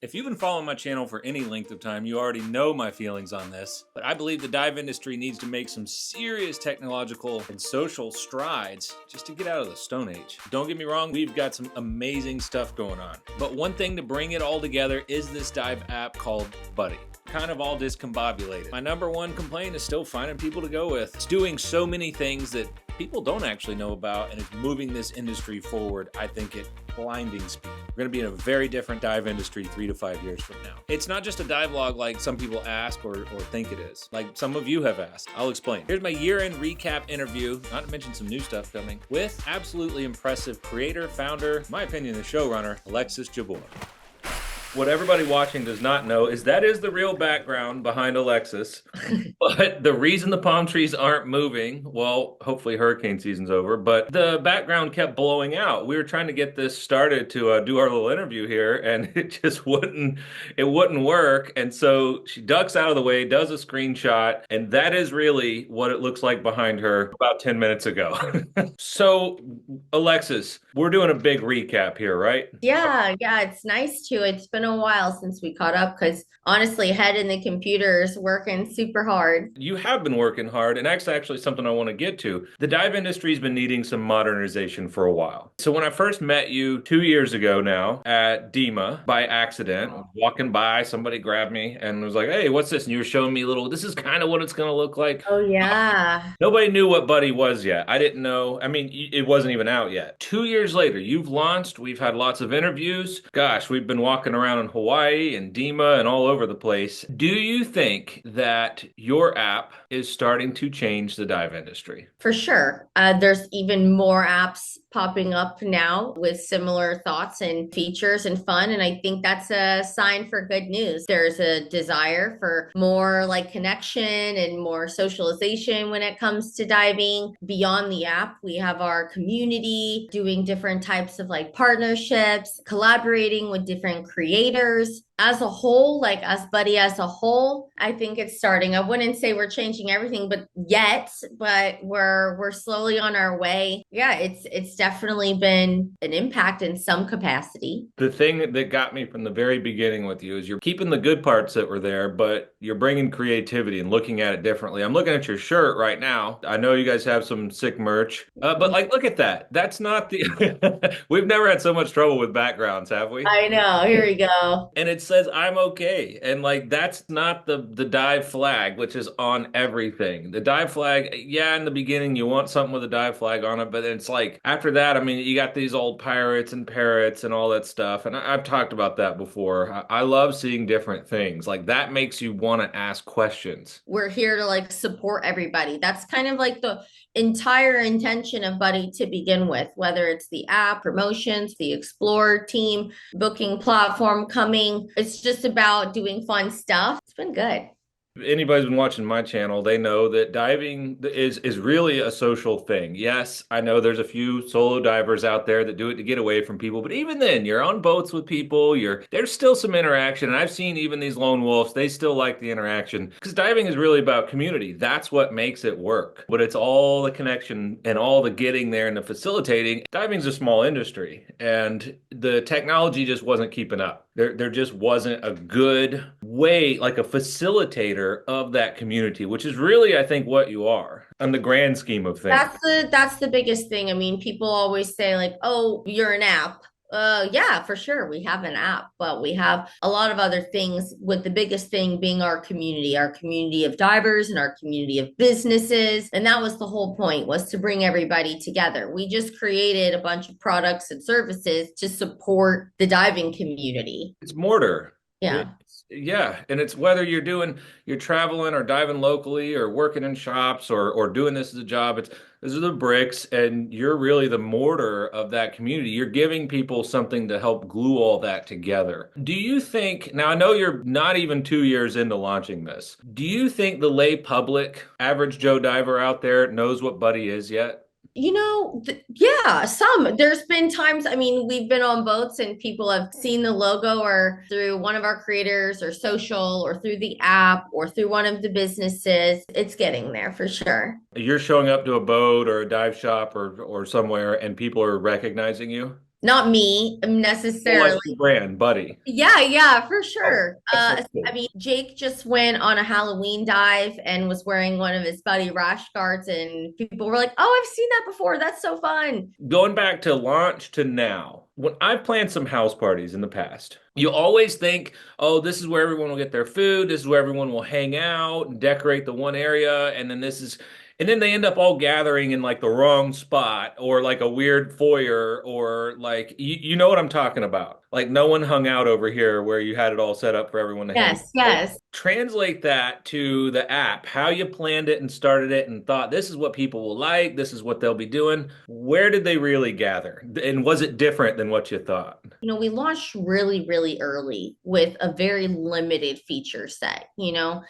If you've been following my channel for any length of time, you already know my feelings on this, but I believe the dive industry needs to make some serious technological and social strides just to get out of the Stone Age. Don't get me wrong, we've got some amazing stuff going on, but one thing to bring it all together is this dive app called PADI. Kind of all discombobulated. My number one complaint is still finding people to go with. It's doing so many things that people don't actually know about, and it's moving this industry forward, I think, at blinding speed. We're gonna be in a very different dive industry 3 to 5 years from now. It's not just a dive log like some people ask or think it is, like some of you have asked. I'll explain. Here's my year-end recap interview, not to mention some new stuff coming, with absolutely impressive creator, founder, in my opinion, the showrunner, Alexis Jabbour. What everybody watching does not know is that is the real background behind Alexis. But the reason the palm trees aren't moving, well, hopefully hurricane season's over, but the background kept blowing out. We were trying to get this started to do our little interview here, and it just wouldn't work. And so she ducks out of the way, does a screenshot, and that is really what it looks like behind her about 10 minutes ago. So, Alexis, we're doing a big recap here, right? Yeah, it's nice to. It's been a while since we caught up because honestly, head in the computers working super hard. You have been working hard, and that's actually something I want to get to. The dive industry's been needing some modernization for a while. So when I first met you 2 years ago now at DEMA by accident, walking by, somebody grabbed me and was like, "Hey, what's this?" And you were showing me this is kind of what it's going to look like. Oh yeah. Nobody knew what Buddy was yet. I didn't know. I mean, it wasn't even out yet. 2 years later, you've launched. We've had lots of interviews. Gosh, we've been walking around in Hawaii and DEMA and all over the place. Do you think that your app is starting to change the dive industry? For sure. There's even more apps popping up now with similar thoughts and features and fun. And I think that's a sign for good news. There's a desire for more like connection and more socialization when it comes to diving. Beyond the app, we have our community doing different types of like partnerships, collaborating with different creators. As a whole, like us Buddy as a whole, I think it's starting. I wouldn't say we're changing everything, but we're slowly on our way. Yeah, it's definitely been an impact in some capacity. The thing that got me from the very beginning with you is you're keeping the good parts that were there, but you're bringing creativity and looking at it differently. I'm looking at your shirt right now. I know you guys have some sick merch, but like, look at that. That's not the. We've never had so much trouble with backgrounds, have we? I know. Here we go. And it says I'm okay. And like that's not the dive flag, which is on everything. The dive flag, yeah, in the beginning you want something with a dive flag on it, but it's like after that, I mean, you got these old pirates and parrots and all that stuff. And I've talked about that before. I love seeing different things. Like that makes you want to ask questions. We're here to like support everybody. That's kind of like the entire intention of Buddy to begin with, whether it's the app, promotions, the Explore team, booking platform coming. It's just about doing fun stuff. It's been good. Anybody's been watching my channel, they know that diving is really a social thing. Yes, I know there's a few solo divers out there that do it to get away from people, but even then, you're on boats with people, there's still some interaction. And I've seen even these lone wolves, they still like the interaction because diving is really about community. That's what makes it work. But it's all the connection and all the getting there and the facilitating. Diving's a small industry, and the technology just wasn't keeping up. There just wasn't a good way, like a facilitator of that community, which is really, I think, what you are on the grand scheme of things. That's the biggest thing. I mean, people always say like, "Oh, you're an app." Yeah, for sure. We have an app, but we have a lot of other things, with the biggest thing being our community of divers and our community of businesses. And that was the whole point, was to bring everybody together. We just created a bunch of products and services to support the diving community. It's mortar. Yeah. Yeah, and it's whether you're traveling or diving locally or working in shops or doing this as a job. Those are the bricks, and you're really the mortar of that community. You're giving people something to help glue all that together. Do you think, now I know you're not even 2 years into launching this, do you think the lay public, average Joe diver out there knows what Buddy is yet? Yeah, there's been times, I mean, we've been on boats and people have seen the logo or through one of our creators or social or through the app or through one of the businesses. It's getting there for sure. You're showing up to a boat or a dive shop or somewhere and people are recognizing you? Not me Well, necessarily. like the brand, Buddy. Yeah, for Oh, sure. that's so I cool. mean, Jake just went on a Halloween dive and was wearing one of his buddy rash guards, and people were like, "Oh, I've seen that before. That's so fun." Going back to launch to now, when I've planned some house parties in the past, you always think, oh, this is where everyone will get their food, this is where everyone will hang out and decorate the one area, and then and then they end up all gathering in like the wrong spot or like a weird foyer or like, you know what I'm talking about. Like no one hung out over here where you had it all set up for everyone to hang Yes, yes. translate that to the app, how you planned it and started it and thought this is what people will like, this is what they'll be doing. Where did they really gather? And was it different than what you thought? We launched really, really early with a very limited feature set,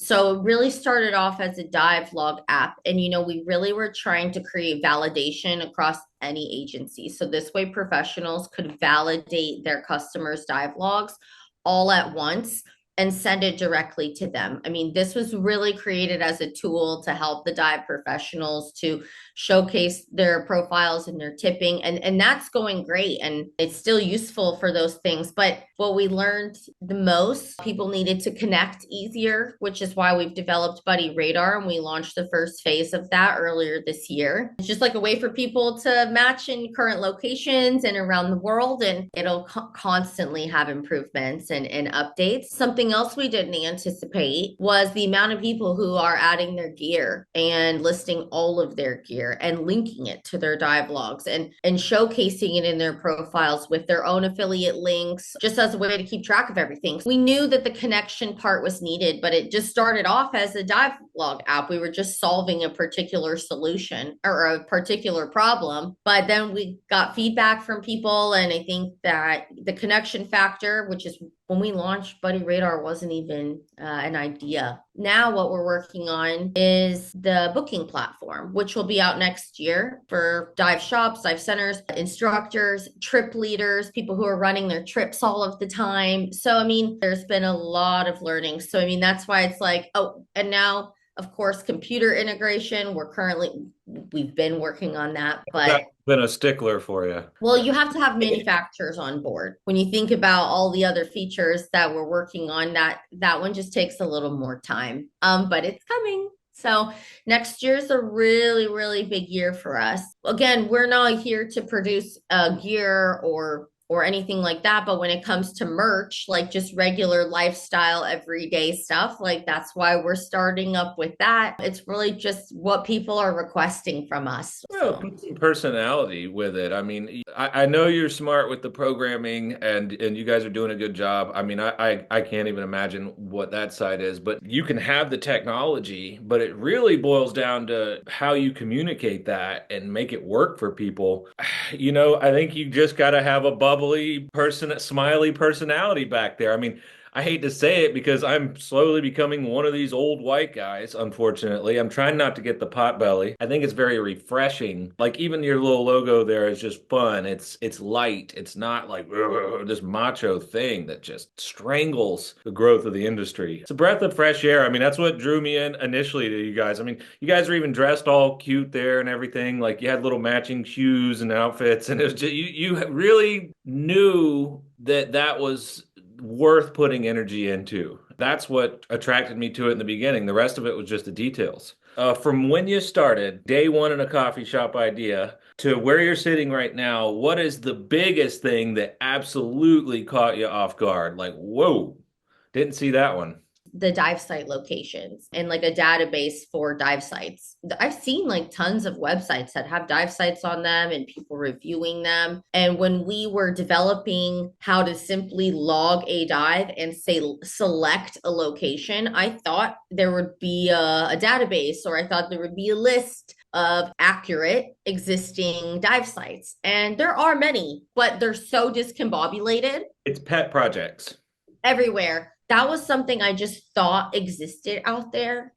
So it really started off as a dive log app. And, we really were trying to create validation across any agency. So this way, professionals could validate their customers' dive logs all at once and send it directly to them. I mean, this was really created as a tool to help the dive professionals to showcase their profiles and their tipping, and that's going great, and it's still useful for those things. But what we learned the most, people needed to connect easier, which is why we've developed Buddy Radar, and we launched the first phase of that earlier this year. It's just like a way for people to match in current locations and around the world, and it'll constantly have improvements and updates. Something else we didn't anticipate was the amount of people who are adding their gear and listing all of their gear and linking it to their dive logs and showcasing it in their profiles with their own affiliate links, just as a way to keep track of everything. We knew that the connection part was needed, but it just started off as a dive log app. We were just solving a particular solution or a particular problem, but then we got feedback from people, and I think that the connection factor, which is when we launched Buddy Radar, wasn't even an idea. Now what we're working on is the booking platform, which will be out next year for dive shops, dive centers, instructors, trip leaders, people who are running their trips all of the time. So, I mean, there's been a lot of learning. So, I mean, that's why it's like, oh, and now, of course, computer integration. We've been working on that, but That's been a stickler for you. well, you have to have manufacturers on board. When you think about all the other features that we're working on, that one just takes a little more time. But it's coming. So next year's a really, really big year for us. Again, we're not here to produce gear or anything like that, but when it comes to merch, like just regular lifestyle everyday stuff, like that's why we're starting up with that. It's really just what people are requesting from us. Well, So put some personality with it. I mean, I know you're smart with the programming and you guys are doing a good job. I mean, I can't even imagine what that side is, but you can have the technology, but it really boils down to how you communicate that and make it work for people. I think you just got to have a bubbly person, smiley personality back there. I mean, I hate to say it because I'm slowly becoming one of these old white guys, unfortunately. I'm trying not to get the pot belly. I think it's very refreshing. Like even your little logo there is just fun. It's light. It's not like this macho thing that just strangles the growth of the industry. It's a breath of fresh air. I mean, that's what drew me in initially to you guys. I mean, you guys are even dressed all cute there and everything. Like you had little matching shoes and outfits, and it was just you really knew that was worth putting energy into. That's what attracted me to it in the beginning. The rest of it was just the details. From when you started, day one in a coffee shop idea, to where you're sitting right now, what is the biggest thing that absolutely caught you off guard? Like, whoa, didn't see that one. the dive site locations and like a database for dive sites. I've seen like tons of websites that have dive sites on them and people reviewing them. And when we were developing how to simply log a dive and say select a location, I thought there would be a database, or I thought there would be a list of accurate existing dive sites. And there are many, but they're so discombobulated It's pet projects. everywhere. That was something I just thought existed out there.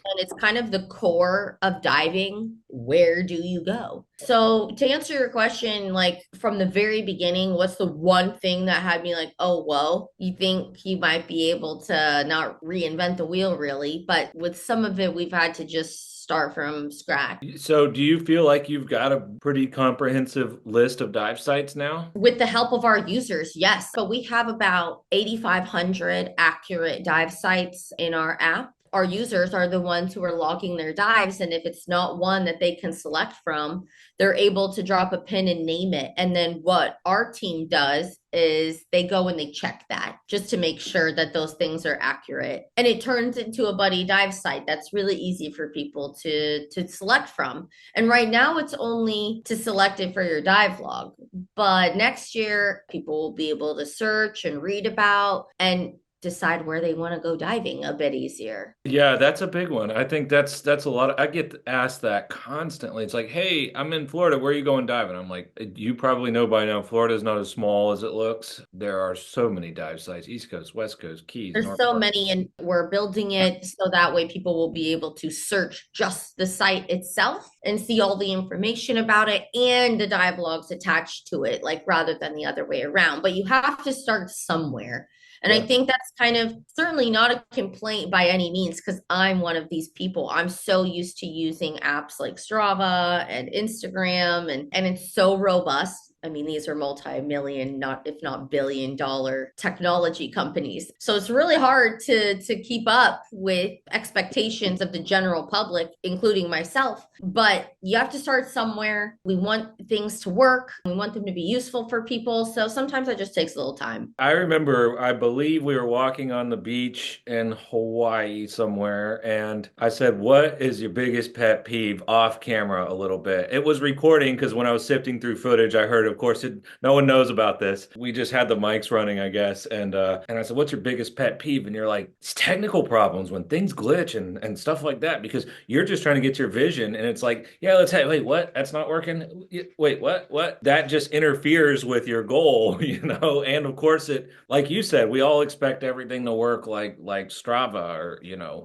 And it's kind of the core of diving. Where do you go? So, to answer your question, like from the very beginning, what's the one thing that had me like, oh, whoa, you think you might be able to not reinvent the wheel, really? But with some of it, we've had to just start from scratch. So, do you feel like you've got a pretty comprehensive list of dive sites now? With the help of our users, yes. But we have about 8,500 accurate dive sites in our app. Our users are the ones who are logging their dives. And if it's not one that they can select from, they're able to drop a pin and name it. And then what our team does is they go and they check that just to make sure that those things are accurate. And it turns into a buddy dive site that's really easy for people to select from. And right now it's only to select it for your dive log. But next year, people will be able to search and read about and decide where they want to go diving a bit easier. Yeah, that's a big one. I think that's a lot of, I get asked that constantly. It's like, "Hey, I'm in Florida. Where are you going diving?" I'm like, "You probably know by now, Florida is not as small as it looks. There are so many dive sites, East Coast, West Coast, Keys, There's North so Florida." many, and we're building it so that way people will be able to search just the site itself and see all the information about it and the dive logs attached to it, like rather than the other way around. But you have to start somewhere. And I Yeah. think that's kind of certainly not a complaint by any means, because I'm one of these people. I'm so used to using apps like Strava and Instagram, and it's so robust. I mean, these are multi-million, not if not billion-dollar technology companies. So it's really hard to keep up with expectations of the general public, including myself. But you have to start somewhere. We want things to work. We want them to be useful for people. So sometimes it just takes a little time. I remember, I believe we were walking on the beach in Hawaii somewhere, and I said, "What is your biggest pet peeve?" off camera a little bit. It was recording because when I was sifting through footage, I heard, of course, no one knows about this. We just had the mics running, I guess, and I said, "What's your biggest pet peeve?" And you're like, "It's technical problems when things glitch and stuff like that because you're just trying to get your vision, and it's like, yeah, let's have, wait, what? That's not working. Wait, what? What?" That just interferes with your goal, And of course, it, like you said, we all expect everything to work like Strava or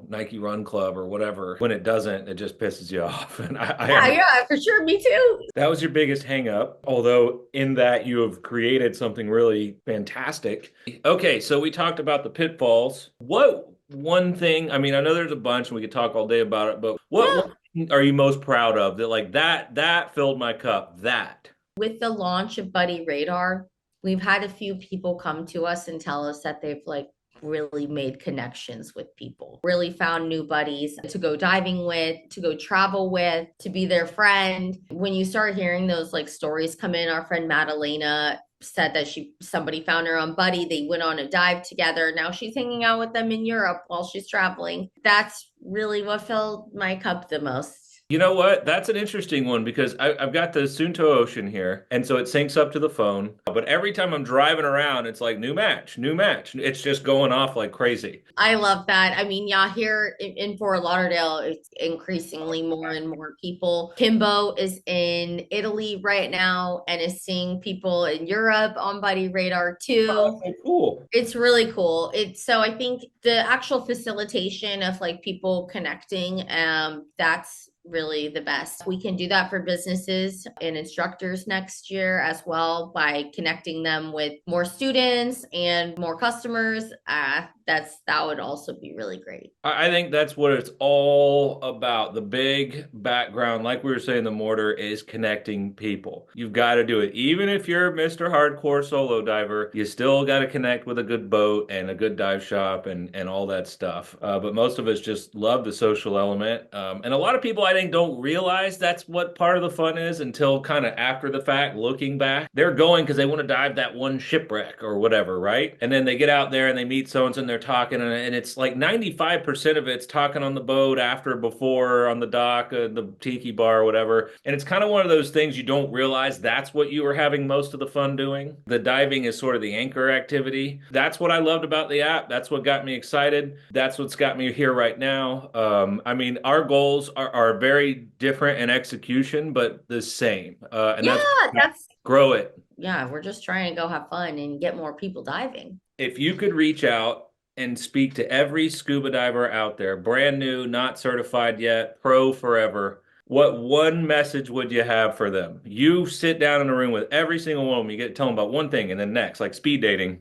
Nike Run Club or whatever. When it doesn't, it just pisses you off. And Yeah, yeah, for sure. Me too. that was your biggest hang up, although in that you have created something really fantastic. Okay, so we talked about the pitfalls. What one thing, I mean, I know there's a bunch and we could talk all day about it, but what Yeah. one thing are you most proud of that like that filled my cup? That. With the launch of Buddy Radar, we've had a few people come to us and tell us that they've like really made connections with people, really found new buddies to go diving with, to go travel with, to be their friend. When you start hearing those like stories come in, our friend Madalena said that somebody found her on Buddy. They went on a dive together. Now she's hanging out with them in Europe while she's traveling. That's really what filled my cup the most. You know what? That's an interesting one because I've got the Sunto Ocean here, and so it syncs up to the phone. But every time I'm driving around, it's like new match, new match. It's just going off like crazy. I love that. I mean, yeah, here in Fort Lauderdale, it's increasingly more and more people. Kimbo is in Italy right now and is seeing people in Europe on Buddy Radar too. Oh, cool. It's really cool. It's so I think the actual facilitation of like people connecting, that's really the best. We can do that for businesses and instructors next year as well by connecting them with more students and more customers. That would also be really great. I think that's what it's all about. The big background, like we were saying, the mortar is connecting people. You've got to do it. Even if you're Mr. Hardcore solo diver, you still got to connect with a good boat and a good dive shop and all that stuff. But most of us just love the social element. And a lot of people, I think, don't realize that's what part of the fun is until kind of after the fact, looking back. They're going because they want to dive that one shipwreck or whatever, right? And then they get out there and they meet so and so and they're talking, and it's like 95% of it's talking on the boat, after, before, on the dock, the tiki bar, or whatever. And it's kind of one of those things you don't realize that's what you were having most of the fun doing. The diving is sort of the anchor activity. That's what I loved about the app. That's what got me excited. That's what's got me here right now. I mean, our goals are very different in execution, but the same. And Yeah, that's that's grow it. yeah, we're just trying to go have fun and get more people diving. If you could reach out and speak to every scuba diver out there, brand new, not certified yet, pro forever, what one message would you have for them? You sit down in a room with every single one of them, you get to tell them about one thing, and then next, like speed dating.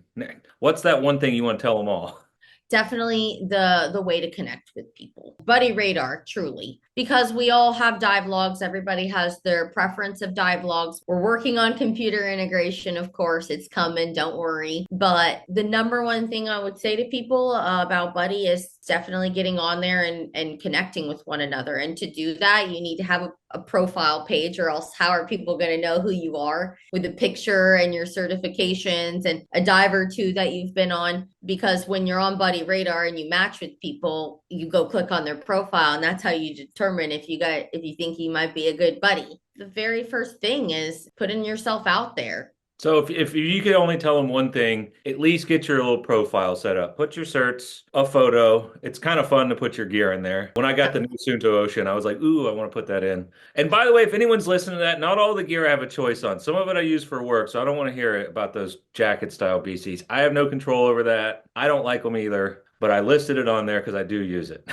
What's that one thing you want to tell them all? Definitely the way to connect with people. Buddy radar, truly. Because we all have dive logs. Everybody has their preference of dive logs. We're working on computer integration, of course. It's coming, don't worry. But the number one thing I would say to people about Buddy is definitely getting on there and connecting with one another. And to do that, you need to have a profile page, or else how are people going to know who you are with a picture and your certifications and a dive or two that you've been on? Because when you're on Buddy Radar and you match with people, you go click on their profile, and that's how you determine if you think you might be a good buddy. The very first thing is putting yourself out there. So if you could only tell them one thing, at least get your little profile set up. Put your certs, a photo. It's kind of fun to put your gear in there. When I got the new Sunto Ocean, I was like, ooh, I want to put that in. And by the way, if anyone's listening to that, not all the gear I have a choice on. Some of it I use for work, so I don't want to hear about those jacket style BCs. I have no control over that. I don't like them either, but I listed it on there because I do use it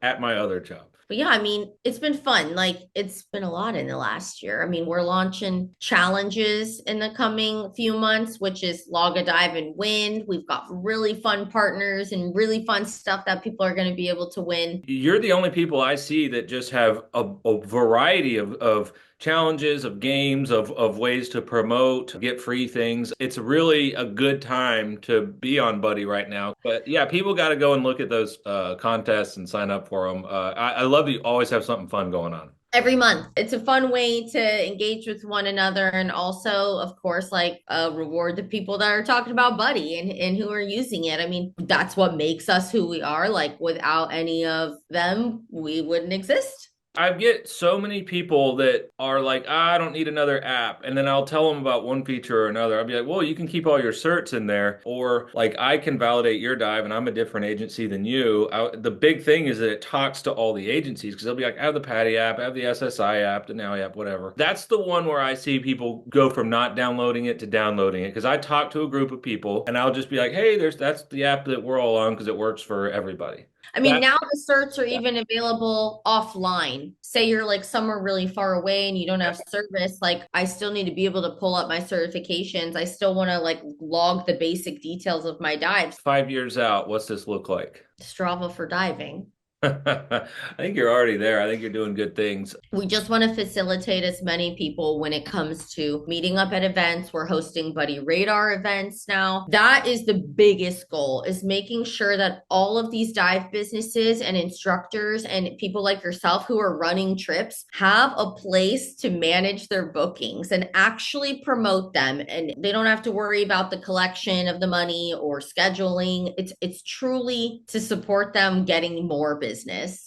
at my other job. But yeah, I mean, it's been fun. Like, it's been a lot in the last year. I mean, we're launching challenges in the coming few months, which is Log a Dive and Win. We've got really fun partners and really fun stuff that people are going to be able to win. You're the only people I see that just have a variety of challenges, of games, of ways to promote, get free things. It's really a good time to be on Buddy right now. But yeah, people got to go and look at those contests and sign up for them. I love that you always have something fun going on. Every month. It's a fun way to engage with one another, and also, of course, like reward the people that are talking about Buddy and who are using it. I mean, that's what makes us who we are. Like, without any of them, we wouldn't exist. I get so many people that are like, I don't need another app. And then I'll tell them about one feature or another. I'll be like, well, you can keep all your certs in there. Or like, I can validate your dive and I'm a different agency than you. The big thing is that it talks to all the agencies because they'll be like, I have the PADI app, I have the SSI app, the NAUI app, whatever. That's the one where I see people go from not downloading it to downloading it. Because I talk to a group of people and I'll just be like, hey, that's the app that we're all on because it works for everybody. I mean, now the certs are even available offline. Say you're like somewhere really far away and you don't have service. Like, I still need to be able to pull up my certifications. I still want to like log the basic details of my dives. 5 years out, what's this look like? Strava for diving. I think you're already there. I think you're doing good things. We just want to facilitate as many people when it comes to meeting up at events. We're hosting Buddy Radar events now. That is the biggest goal, is making sure that all of these dive businesses and instructors and people like yourself who are running trips have a place to manage their bookings and actually promote them. And they don't have to worry about the collection of the money or scheduling. It's truly to support them getting more business.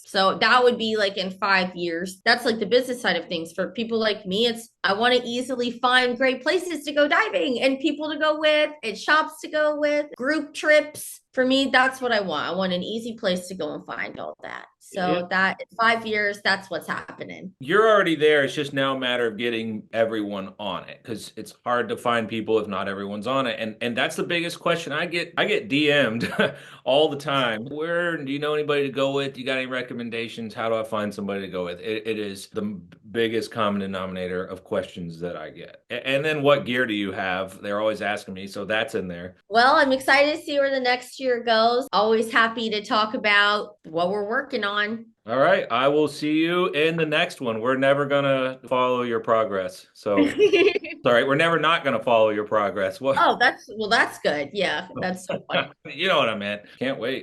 So that would be like in 5 years. That's like the business side of things. For people like me, it's I want to easily find great places to go diving and people to go with, and shops to go with, group trips. For me, that's what I want. I want an easy place to go and find all that. So that in 5 years, that's what's happening. You're already there. It's just now a matter of getting everyone on it because it's hard to find people if not everyone's on it. And that's the biggest question I get. I get DM'd all the time. Where do you know anybody to go with? You got any recommendations? How do I find somebody to go with? It is the biggest common denominator of questions that I get. And then what gear do you have? They're always asking me. So that's in there. Well, I'm excited to see where the next year goes. Always happy to talk about what we're working on. All right. I will see you in the next one. We're never going to follow your progress. So, sorry, we're never not going to follow your progress. What? Oh, that's good. Yeah, that's so funny. You know what I meant. Can't wait.